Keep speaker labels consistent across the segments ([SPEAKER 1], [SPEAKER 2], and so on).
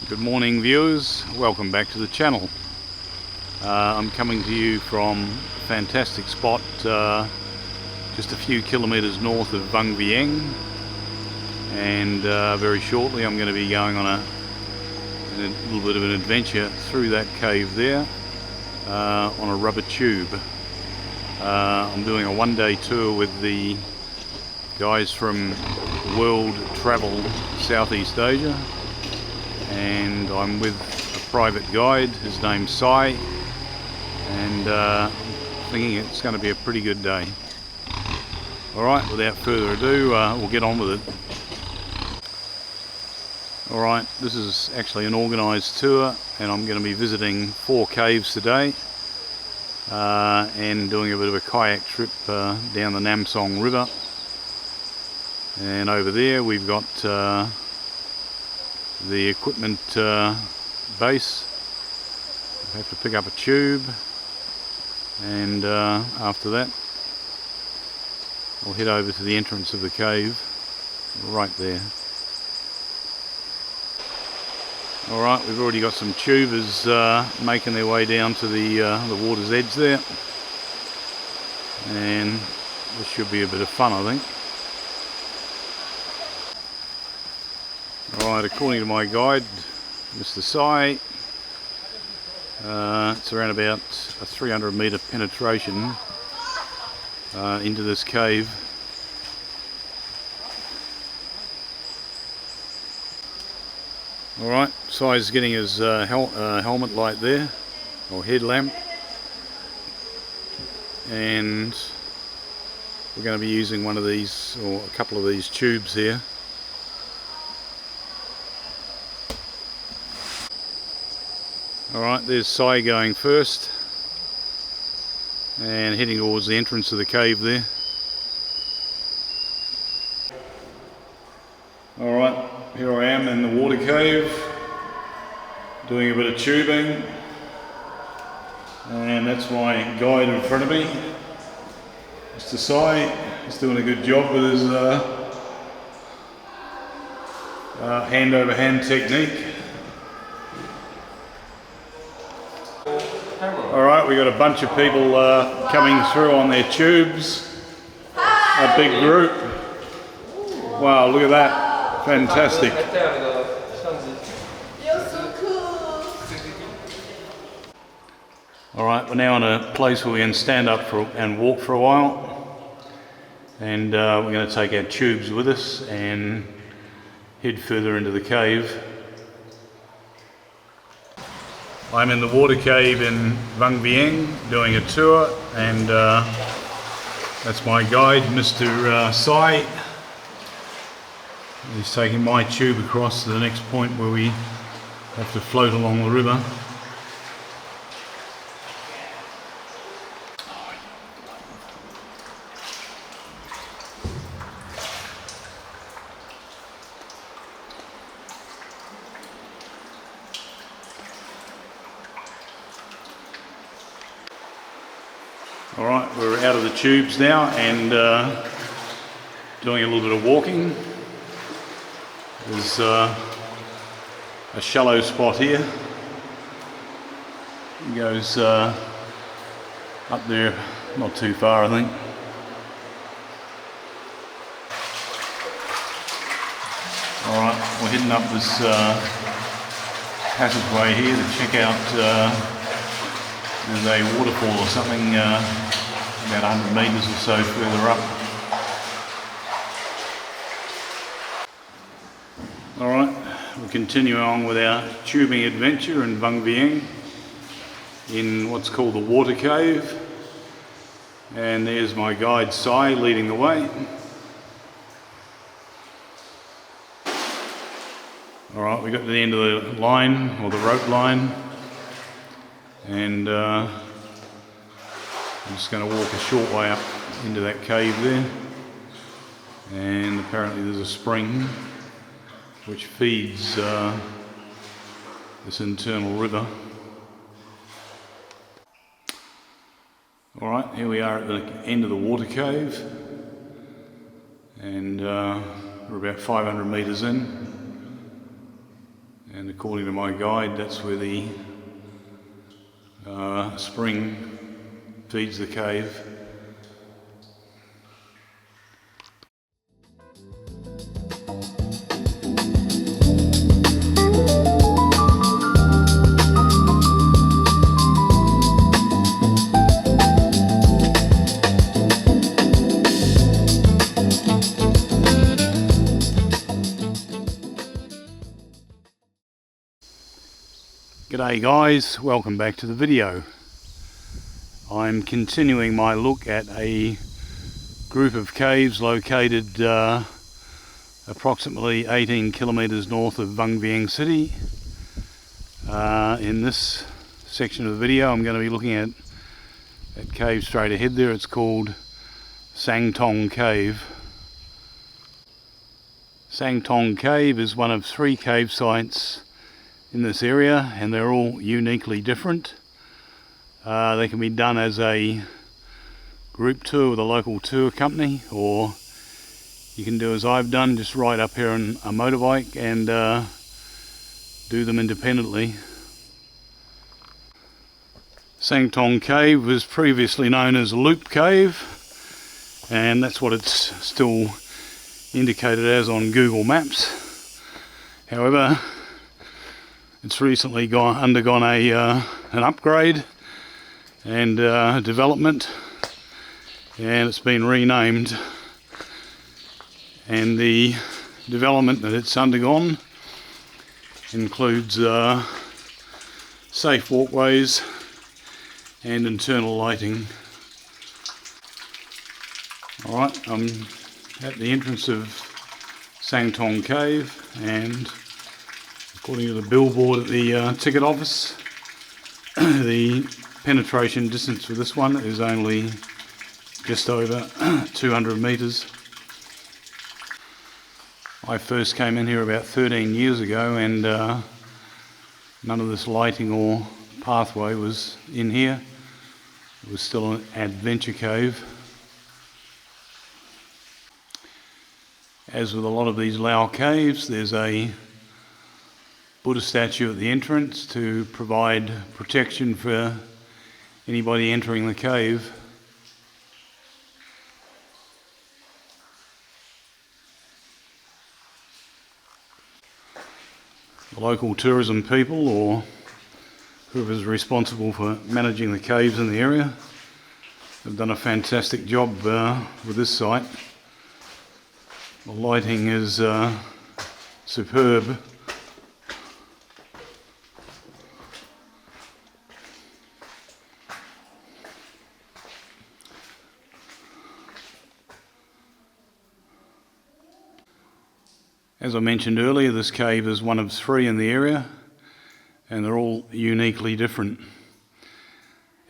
[SPEAKER 1] Good morning viewers, welcome back to the channel. I'm coming to you from a fantastic spot just a few kilometres north of Vang Vieng, and very shortly I'm going to be going on a little bit of an adventure through that cave there on a rubber tube. I'm doing a one-day tour with the guys from World Travel Southeast Asia, and I'm with a private guide. His name's Sai, and thinking it's going to be a pretty good day. Alright, without further ado, we'll get on with it. Alright, this is actually an organised tour, and I'm going to be visiting 4 caves today and doing a bit of a kayak trip down the Nam Song River. And over there we've got the equipment base. I have to pick up a tube, and after that I'll head over to the entrance of the cave right there. Alright, we've already got some tubers making their way down to the water's edge there, and this should be a bit of fun, I think. Alright, according to my guide, Mr. Sai, it's around about a 300 metre penetration into this cave. Alright, Sai's getting his helmet light there, or headlamp, and we're going to be using one of these, or a couple of these tubes here. Alright, there's Sai going first and heading towards the entrance of the cave there. Alright, here I am in the water cave doing a bit of tubing, and that's my guide in front of me, Mr. Sai. He's doing a good job with his hand over hand technique. Alright, we got a bunch of people coming through on their tubes. A big group. Wow, look at that. Fantastic. Alright, we're now in a place where we can stand up and walk for a while. And we're going to take our tubes with us and head further into the cave. I'm in the water cave in Vang Vieng doing a tour, and that's my guide, Mr. Sai. He's taking my tube across to the next point where we have to float along the river. Alright, we're out of the tubes now and doing a little bit of walking. There's a shallow spot here. It goes up there, not too far I think. Alright, we're heading up this passageway here to check out there's a waterfall or something about 100 metres or so further up. Alright, we'll continue on with our tubing adventure in Vang Vieng in what's called the water cave, and there's my guide Sai leading the way. Alright, we got to the end of the line, or the rope line, and I'm just going to walk a short way up into that cave there, and apparently there's a spring which feeds this internal river. Alright, here we are at the end of the water cave, and we're about 500 metres in, and according to my guide, that's where the spring feeds the cave. G'day guys, welcome back to the video. I'm continuing my look at a group of caves located approximately 18 kilometers north of Vang Vieng city. In this section of the video I'm going to be looking at that cave straight ahead there. It's called Sang Thong Cave. Sang Thong Cave is one of 3 cave sites in this area, and they're all uniquely different. They can be done as a group tour with a local tour company, or you can do as I've done, just ride up here on a motorbike and do them independently. Sang Thong Cave was previously known as Loup Cave, and that's what it's still indicated as on Google Maps. However, it's recently undergone an upgrade and development, and it's been renamed, and the development that it's undergone includes safe walkways and internal lighting. Alright, I'm at the entrance of Sang Thong Cave, and according to the billboard at the ticket office, the penetration distance for this one is only just over 200 metres. I first came in here about 13 years ago, and none of this lighting or pathway was in here. It was still an adventure cave. As with a lot of these Laos caves, there's a Buddha statue at the entrance to provide protection for anybody entering the cave. The local tourism people, or whoever's responsible for managing the caves in the area, have done a fantastic job with this site. The lighting is superb. As I mentioned earlier, this cave is one of 3 in the area, and they're all uniquely different.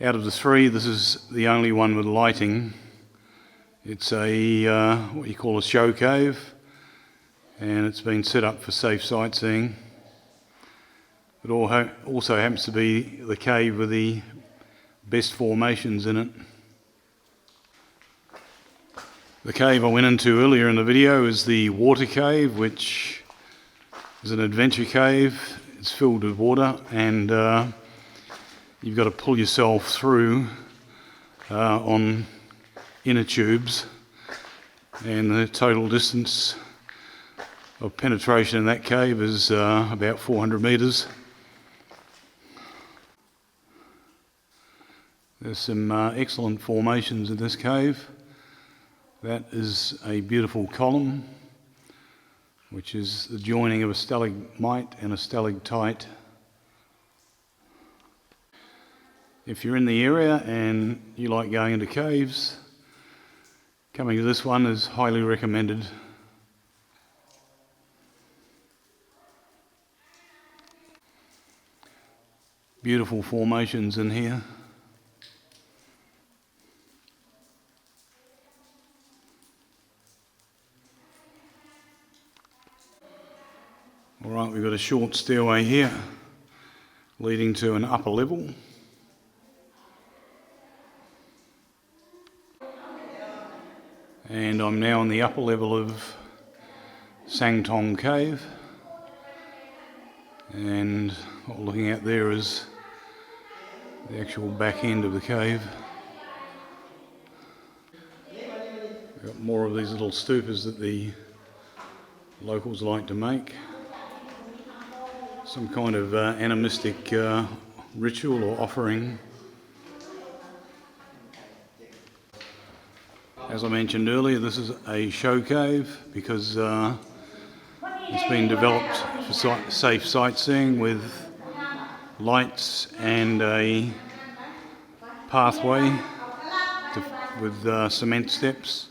[SPEAKER 1] Out of the 3, this is the only one with lighting. It's a what you call a show cave, and it's been set up for safe sightseeing. It also happens to be the cave with the best formations in it. The cave I went into earlier in the video is the water cave, which is an adventure cave. It's filled with water, and you've got to pull yourself through on inner tubes, and the total distance of penetration in that cave is about 400 metres. There's some excellent formations in this cave. That is a beautiful column, which is the joining of a stalagmite and a stalactite. If you're in the area and you like going into caves, coming to this one is highly recommended. Beautiful formations in here. Alright, we've got a short stairway here leading to an upper level. And I'm now on the upper level of Sang Thong Cave. And what we're looking at there is the actual back end of the cave. We've got more of these little stupas that the locals like to make. Some kind of animistic ritual or offering. As I mentioned earlier, this is a show cave because it's been developed for safe sightseeing with lights and a pathway with cement steps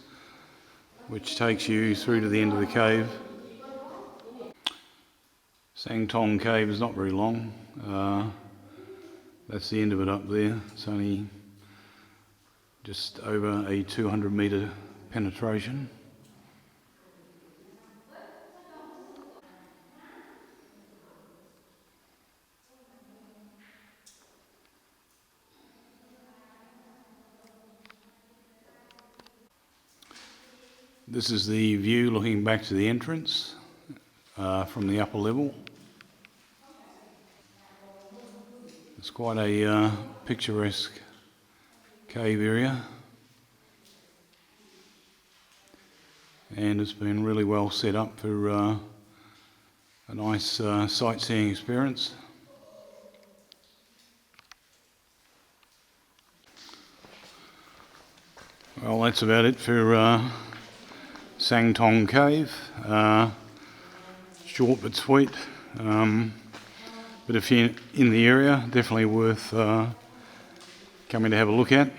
[SPEAKER 1] which takes you through to the end of the cave. Sang Thong Cave is not very long. That's the end of it up there. It's only just over a 200 metre penetration. This is the view looking back to the entrance from the upper level. It's quite a picturesque cave area, and it's been really well set up for a nice sightseeing experience. Well, that's about it for Sang Thong Cave. Short but sweet. But if you're in the area, definitely worth coming to have a look at.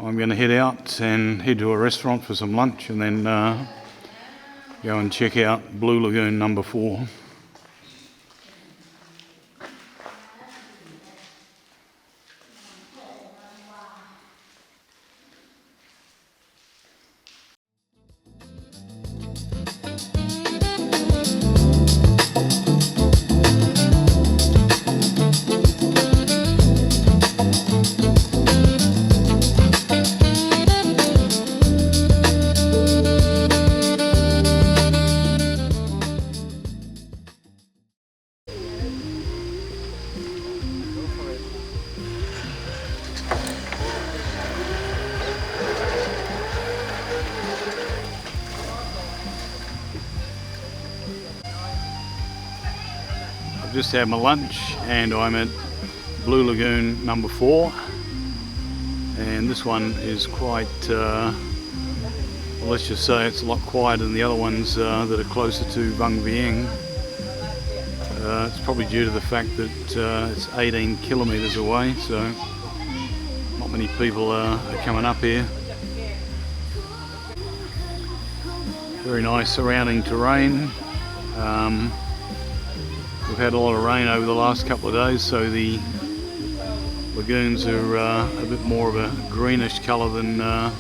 [SPEAKER 1] I'm going to head out and head to a restaurant for some lunch and then go and check out Blue Lagoon number 4. I've just had my lunch and I'm at Blue Lagoon number 4, and this one is quite, well, let's just say it's a lot quieter than the other ones that are closer to Vang Vieng. It's probably due to the fact that it's 18 kilometres away, so not many people are coming up here. Very nice surrounding terrain. We've had a lot of rain over the last couple of days, so the lagoons are a bit more of a greenish colour than the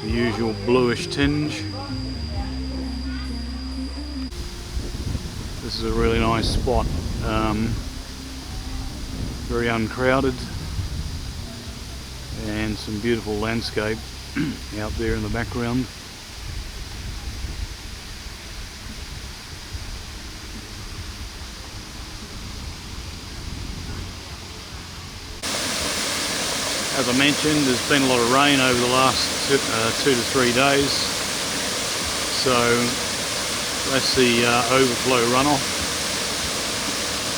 [SPEAKER 1] usual bluish tinge. This is a really nice spot, very uncrowded, and some beautiful landscape out there in the background. As I mentioned, there's been a lot of rain over the last 2 to 3 days, so that's the overflow runoff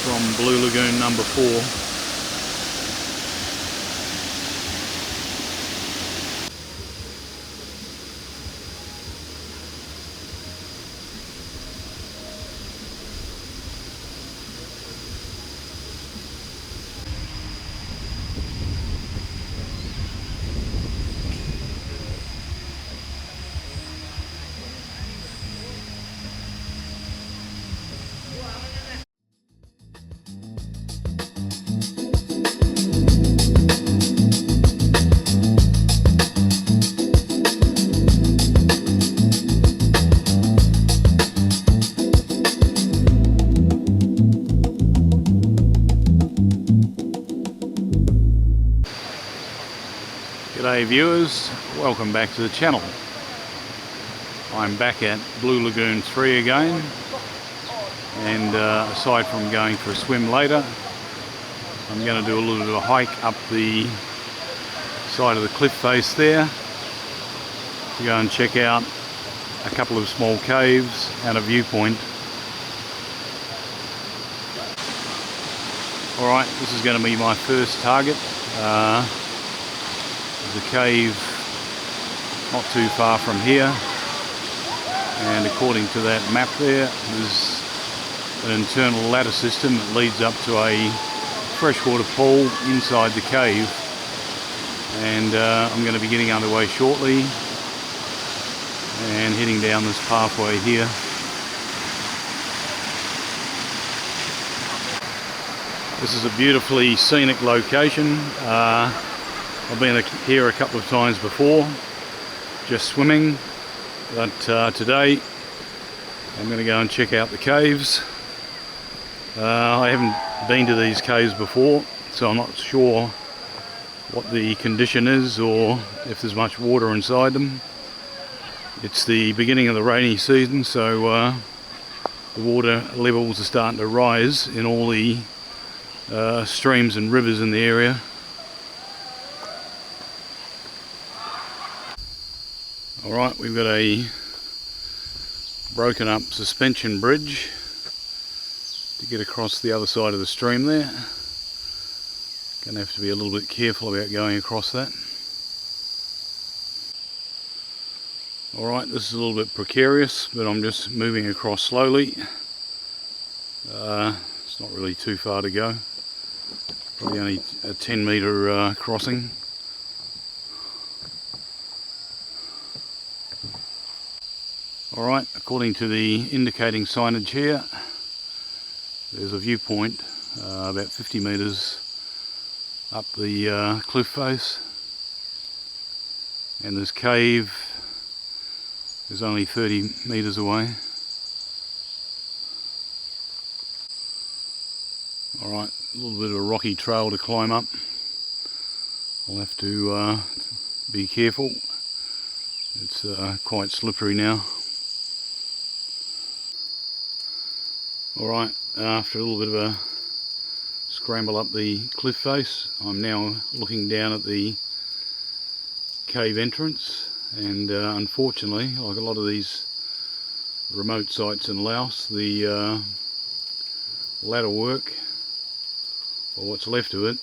[SPEAKER 1] from Blue Lagoon number 4. G'day viewers, welcome back to the channel. I'm back at Blue Lagoon 3 again, and aside from going for a swim later, I'm going to do a little bit of a hike up the side of the cliff face there to go and check out a couple of small caves and a viewpoint. Alright, this is going to be my first target. There's a cave not too far from here, and according to that map there's an internal ladder system that leads up to a freshwater pool inside the cave, and I'm going to be getting underway shortly and heading down this pathway here. This is a beautifully scenic location. I've been here a couple of times before, just swimming, but today I'm going to go and check out the caves. I haven't been to these caves before, so I'm not sure what the condition is or if there's much water inside them. It's the beginning of the rainy season, so the water levels are starting to rise in all the streams and rivers in the area. Alright, we've got a broken up suspension bridge to get across the other side of the stream there. Going to have to be a little bit careful about going across that. Alright, this is a little bit precarious, but I'm just moving across slowly. It's not really too far to go. Probably only a 10 metre crossing. Alright, according to the indicating signage here, there's a viewpoint about 50 metres up the cliff face, and this cave is only 30 metres away. Alright, a little bit of a rocky trail to climb up. I'll have to be careful. It's quite slippery now. Alright, after a little bit of a scramble up the cliff face, I'm now looking down at the cave entrance, and unfortunately, like a lot of these remote sites in Laos, the ladder work, or what's left of it,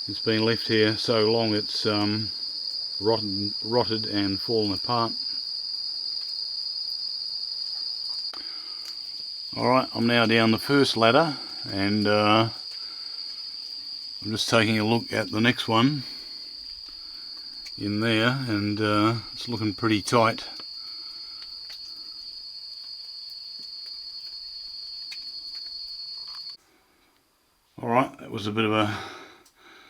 [SPEAKER 1] it's been left here so long it's rotted and fallen apart. Alright, I'm now down the first ladder, and I'm just taking a look at the next one in there, and it's looking pretty tight. Alright, that was a bit of a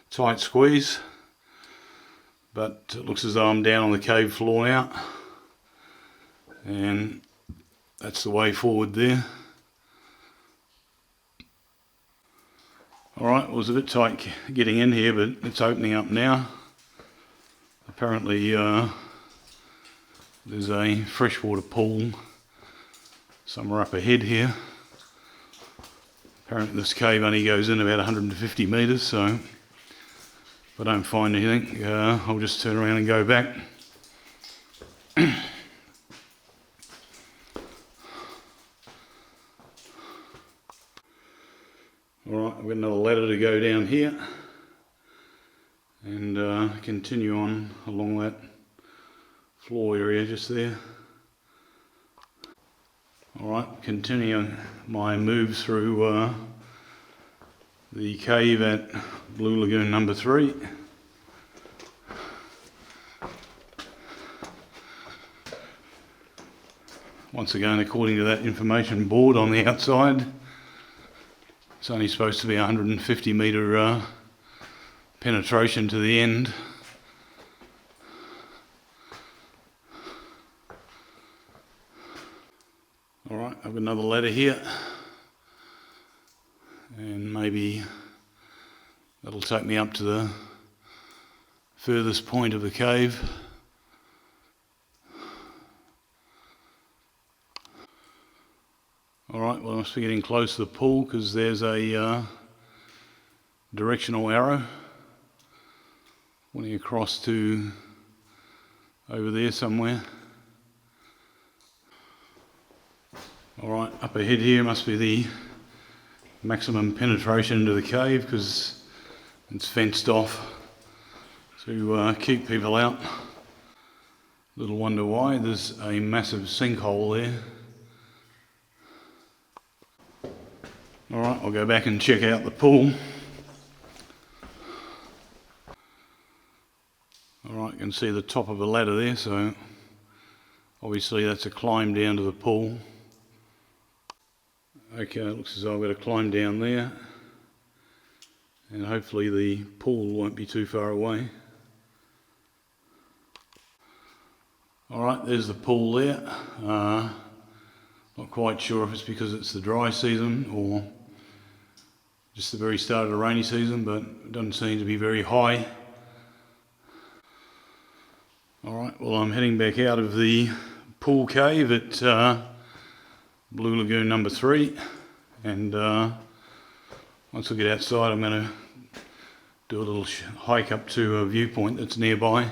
[SPEAKER 1] tight squeeze, but it looks as though I'm down on the cave floor now, and that's the way forward there. Alright, it was a bit tight getting in here, but it's opening up now. Apparently there's a freshwater pool somewhere up ahead here. Apparently this cave only goes in about 150 metres, so if I don't find anything, I'll just turn around and go back. Alright, I've got another ladder to go down here and continue on along that floor area just there. Alright, continuing my move through the cave at Blue Lagoon number 3. Once again, according to that information board on the outside, it's only supposed to be 150 metre penetration to the end. Alright, I've got another ladder here, and maybe that'll take me up to the furthest point of the cave. Alright, well I must be getting close to the pool because there's a directional arrow pointing across to over there somewhere. Alright, up ahead here must be the maximum penetration into the cave because it's fenced off to keep people out. Little wonder why. There's a massive sinkhole there. Alright, I'll go back and check out the pool. Alright, you can see the top of a ladder there, so obviously that's a climb down to the pool. Okay, it looks as though I've got to climb down there, and hopefully the pool won't be too far away. Alright, there's the pool there. Not quite sure if it's because it's the dry season or just the very start of the rainy season, but it doesn't seem to be very high. Alright, well I'm heading back out of the pool cave at Blue Lagoon number 3, and once I get outside I'm going to do a little hike up to a viewpoint that's nearby.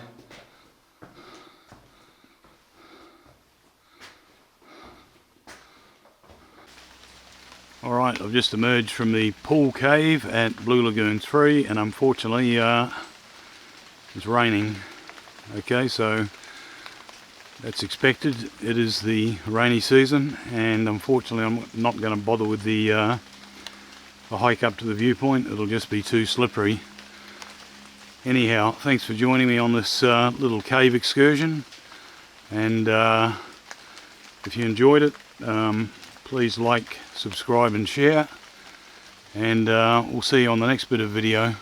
[SPEAKER 1] Alright, I've just emerged from the pool cave at Blue Lagoon 3, and unfortunately it's raining. Okay, so that's expected. It is the rainy season, and unfortunately I'm not going to bother with the hike up to the viewpoint. It'll just be too slippery. Anyhow, thanks for joining me on this little cave excursion, and if you enjoyed it, please like, subscribe and share, and we'll see you on the next bit of video.